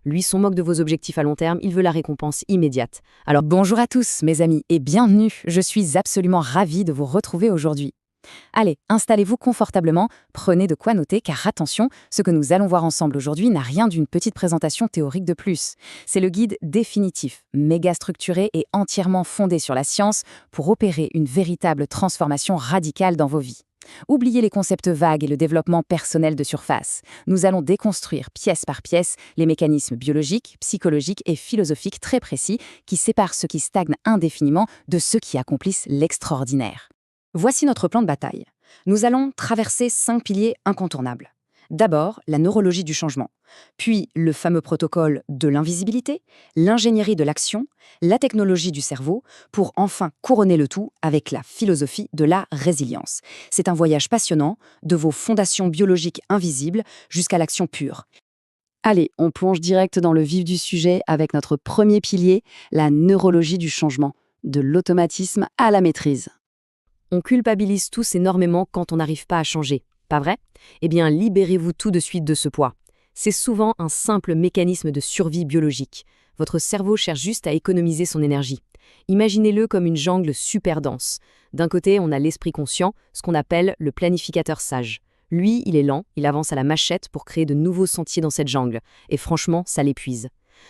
Lui s'en moque de vos objectifs à long terme, il veut la récompense immédiate. Alors, Bonjour à tous, mes amis, et bienvenue. Je suis absolument ravie de vous retrouver aujourd'hui. Allez, installez-vous confortablement, prenez de quoi noter, car attention, ce que nous allons voir ensemble aujourd'hui n'a rien d'une petite présentation théorique de plus. C'est le guide définitif, méga structuré et entièrement fondé sur la science pour opérer une véritable transformation radicale dans vos vies. Oubliez les concepts vagues et le développement personnel de surface. Nous allons déconstruire pièce par pièce les mécanismes biologiques, psychologiques et philosophiques très précis qui séparent ceux qui stagnent indéfiniment de ceux qui accomplissent l'extraordinaire. Voici notre plan de bataille. Nous allons traverser 5 piliers incontournables. D'abord, la neurologie du changement, puis le fameux protocole de l'invisibilité, l'ingénierie de l'action, la technologie du cerveau, pour enfin couronner le tout avec la philosophie de la résilience. C'est un voyage passionnant, de vos fondations biologiques invisibles jusqu'à l'action pure. Allez, on plonge direct dans le vif du sujet avec notre premier pilier, la neurologie du changement, de l'automatisme à la maîtrise. on culpabilise tous énormément quand on n'arrive pas à changer, pas vrai? Eh bien, libérez-vous tout de suite de ce poids. C'est souvent un simple mécanisme de survie biologique. Votre cerveau cherche juste à économiser son énergie. Imaginez-le comme une jungle super dense. D'un côté, on a l'esprit conscient, ce qu'on appelle le planificateur sage. Lui, il est lent, il avance à la machette pour créer de nouveaux sentiers dans cette jungle. Et franchement, ça l'épuise.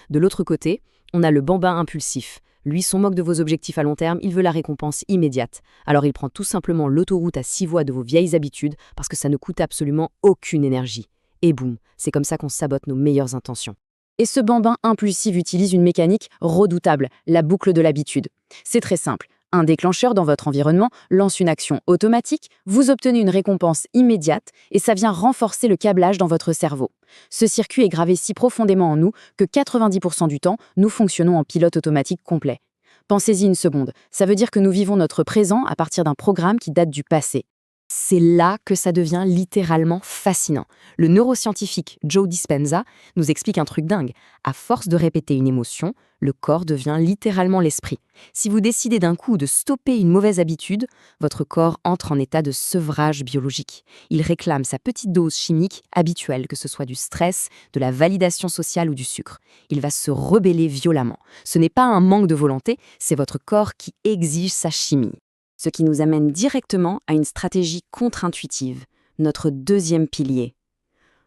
De l'autre côté, on a le bambin impulsif. Lui s'en moque de vos objectifs à long terme, il veut la récompense immédiate. Alors il prend tout simplement l'autoroute à 6 voies de vos vieilles habitudes parce que ça ne coûte absolument aucune énergie. Et boum, c'est comme ça qu'on sabote nos meilleures intentions. Et ce bambin impulsif utilise une mécanique redoutable, la boucle de l'habitude. C'est très simple. Un déclencheur dans votre environnement lance une action automatique, vous obtenez une récompense immédiate et ça vient renforcer le câblage dans votre cerveau. Ce circuit est gravé si profondément en nous que 90% du temps, nous fonctionnons en pilote automatique complet. Pensez-y une seconde, ça veut dire que nous vivons notre présent à partir d'un programme qui date du passé. C'est là que ça devient littéralement fascinant. Le neuroscientifique Joe Dispenza nous explique un truc dingue. À force de répéter une émotion, le corps devient littéralement l'esprit. Si vous décidez d'un coup de stopper une mauvaise habitude, votre corps entre en état de sevrage biologique. Il réclame sa petite dose chimique habituelle, que ce soit du stress, de la validation sociale ou du sucre. Il va se rebeller violemment. Ce n'est pas un manque de volonté, c'est votre corps qui exige sa chimie. Ce qui nous amène directement à une stratégie contre-intuitive, notre deuxième pilier,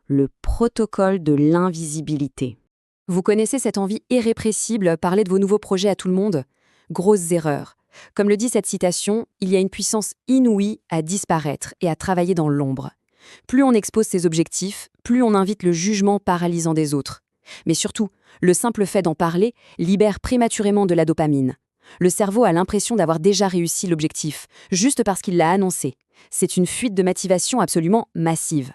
le protocole de l'invisibilité. Vous connaissez cette envie irrépressible, parler de vos nouveaux projets à tout le monde? Grosse erreur. Comme le dit cette citation, il y a une puissance inouïe à disparaître et à travailler dans l'ombre. Plus on expose ses objectifs, plus on invite le jugement paralysant des autres. Mais surtout, le simple fait d'en parler libère prématurément de la dopamine. Le cerveau a l'impression d'avoir déjà réussi l'objectif, juste parce qu'il l'a annoncé. C'est une fuite de motivation absolument massive.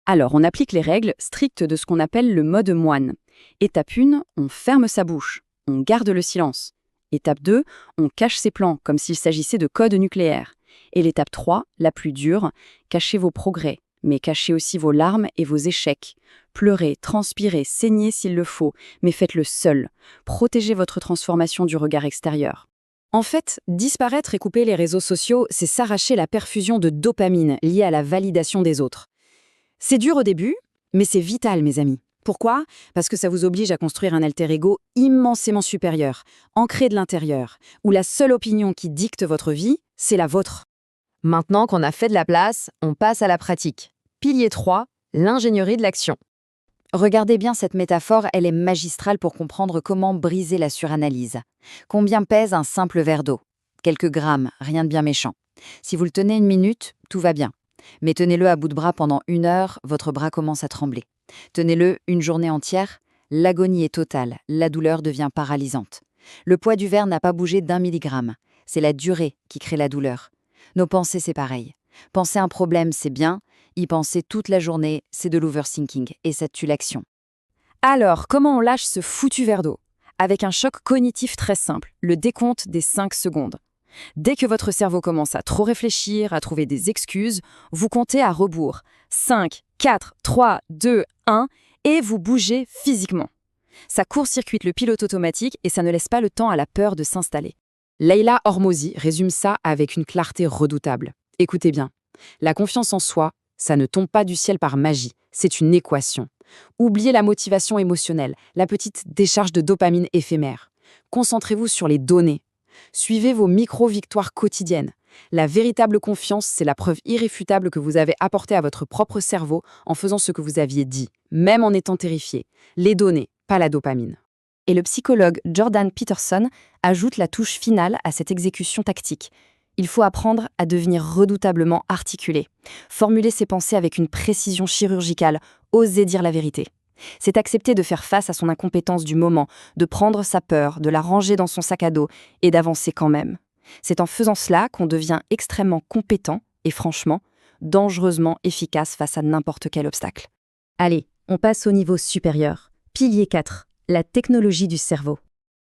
Alors, on applique les règles strictes de ce qu'on appelle le mode moine. Étape 1, on ferme sa bouche, on garde le silence. Étape 2, on cache ses plans, comme s'il s'agissait de code nucléaire. Et l'étape 3, la plus dure, cachez vos progrès, mais cachez aussi vos larmes et vos échecs. Pleurez, transpirez, saignez s'il le faut, mais faites-le seul. Protégez votre transformation du regard extérieur. En fait, disparaître et couper les réseaux sociaux, c'est s'arracher la perfusion de dopamine liée à la validation des autres. C'est dur au début, mais c'est vital, mes amis. Pourquoi? Parce que ça vous oblige à construire un alter ego immensément supérieur, ancré de l'intérieur, où la seule opinion qui dicte votre vie, c'est la vôtre. Maintenant qu'on a fait de la place, on passe à la pratique. Pilier 3, l'ingénierie de l'action. Regardez bien cette métaphore, elle est magistrale pour comprendre comment briser la suranalyse. Combien pèse un simple verre d'eau? Quelques grammes, rien de bien méchant. Si vous le tenez 1 minute, tout va bien. Mais tenez-le à bout de bras pendant 1 heure, votre bras commence à trembler. Tenez-le une journée entière, l'agonie est totale, la douleur devient paralysante. Le poids du verre n'a pas bougé d'1 milligramme. C'est la durée qui crée la douleur. Nos pensées, c'est pareil. Penser un problème, c'est bien. Y penser toute la journée, c'est de l'overthinking et ça tue l'action. Alors, comment on lâche ce foutu verre d'eau? Avec un choc cognitif très simple, le décompte des 5 secondes. Dès que votre cerveau commence à trop réfléchir, à trouver des excuses, vous comptez à rebours. 5, 4, 3, 2, 1 et vous bougez physiquement. Ça court-circuite le pilote automatique et ça ne laisse pas le temps à la peur de s'installer. Leila Hormozi résume ça avec une clarté redoutable. Écoutez bien, la confiance en soi, ça ne tombe pas du ciel par magie, c'est une équation. Oubliez la motivation émotionnelle, la petite décharge de dopamine éphémère. Concentrez-vous sur les données. Suivez vos micro-victoires quotidiennes. La véritable confiance, c'est la preuve irréfutable que vous avez apportée à votre propre cerveau en faisant ce que vous aviez dit, même en étant terrifié. Les données, pas la dopamine. Et le psychologue Jordan Peterson ajoute la touche finale à cette exécution tactique. Il faut apprendre à devenir redoutablement articulé, formuler ses pensées avec une précision chirurgicale, oser dire la vérité. C'est accepter de faire face à son incompétence du moment, de prendre sa peur, de la ranger dans son sac à dos et d'avancer quand même. C'est en faisant cela qu'on devient extrêmement compétent et franchement, dangereusement efficace face à n'importe quel obstacle. Allez, on passe au niveau supérieur. Pilier 4, la technologie du cerveau.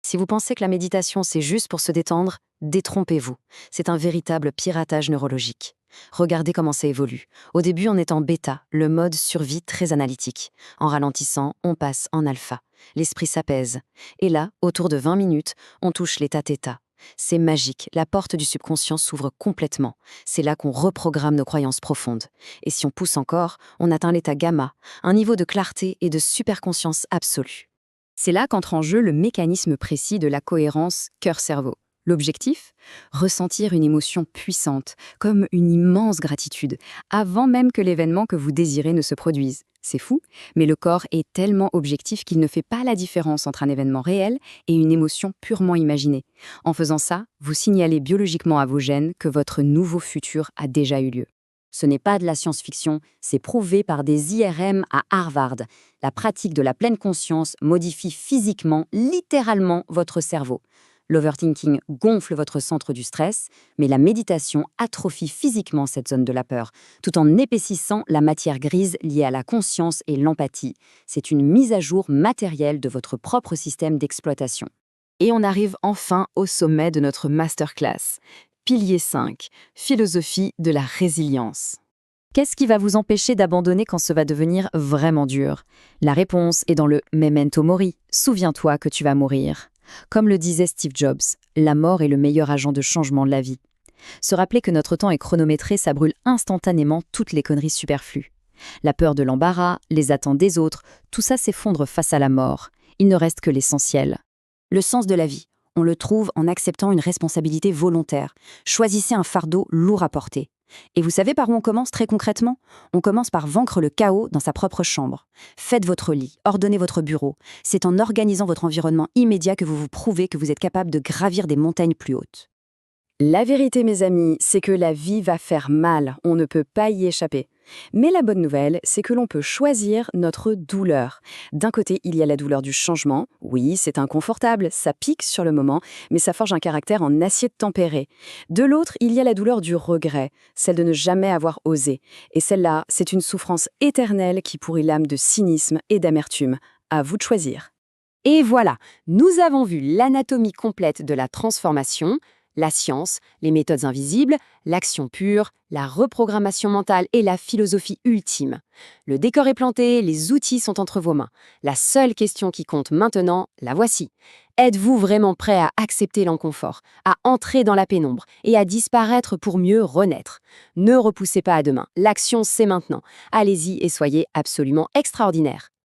Si vous pensez que la méditation c'est juste pour se détendre, détrompez-vous. C'est un véritable piratage neurologique. Regardez comment ça évolue. Au début, on est en bêta, le mode survie très analytique. En ralentissant, on passe en alpha. L'esprit s'apaise. Et là, autour de 20 minutes, on touche l'état θ. C'est magique, la porte du subconscient s'ouvre complètement. C'est là qu'on reprogramme nos croyances profondes. Et si on pousse encore, on atteint l'état gamma, un niveau de clarté et de superconscience absolue. C'est là qu'entre en jeu le mécanisme précis de la cohérence cœur-cerveau. L'objectif ? Ressentir une émotion puissante, comme une immense gratitude, avant même que l'événement que vous désirez ne se produise. C'est fou, mais le corps est tellement objectif qu'il ne fait pas la différence entre un événement réel et une émotion purement imaginée. En faisant ça, vous signalez biologiquement à vos gènes que votre nouveau futur a déjà eu lieu. Ce n'est pas de la science-fiction, c'est prouvé par des IRM à Harvard. La pratique de la pleine conscience modifie physiquement, littéralement, votre cerveau. L'overthinking gonfle votre centre du stress, mais la méditation atrophie physiquement cette zone de la peur, tout en épaississant la matière grise liée à la conscience et l'empathie. C'est une mise à jour matérielle de votre propre système d'exploitation. Et on arrive enfin au sommet de notre masterclass. Pilier 5, philosophie de la résilience. Qu'est-ce qui va vous empêcher d'abandonner quand ça va devenir vraiment dur ? La réponse est dans le memento mori, souviens-toi que tu vas mourir. Comme le disait Steve Jobs, la mort est le meilleur agent de changement de la vie. Se rappeler que notre temps est chronométré, ça brûle instantanément toutes les conneries superflues. La peur de l'embarras, les attentes des autres, tout ça s'effondre face à la mort. Il ne reste que l'essentiel. Le sens de la vie, on le trouve en acceptant une responsabilité volontaire. Choisissez un fardeau lourd à porter. Et vous savez par où on commence très concrètement ? On commence par vaincre le chaos dans sa propre chambre. Faites votre lit, ordonnez votre bureau. C'est en organisant votre environnement immédiat que vous vous prouvez que vous êtes capable de gravir des montagnes plus hautes. La vérité, mes amis, c'est que la vie va faire mal, on ne peut pas y échapper. Mais la bonne nouvelle, c'est que l'on peut choisir notre douleur. D'un côté, il y a la douleur du changement. Oui, c'est inconfortable, ça pique sur le moment, mais ça forge un caractère en acier tempéré. De l'autre, il y a la douleur du regret, celle de ne jamais avoir osé. Et celle-là, c'est une souffrance éternelle qui pourrit l'âme de cynisme et d'amertume. À vous de choisir. Et voilà, nous avons vu l'anatomie complète de la transformation, la science, les méthodes invisibles, l'action pure, la reprogrammation mentale et la philosophie ultime. Le décor est planté, les outils sont entre vos mains. La seule question qui compte maintenant, la voici. Êtes-vous vraiment prêt à accepter l'inconfort, à entrer dans la pénombre et à disparaître pour mieux renaître ? Ne repoussez pas à demain, l'action c'est maintenant. Allez-y et soyez absolument extraordinaire.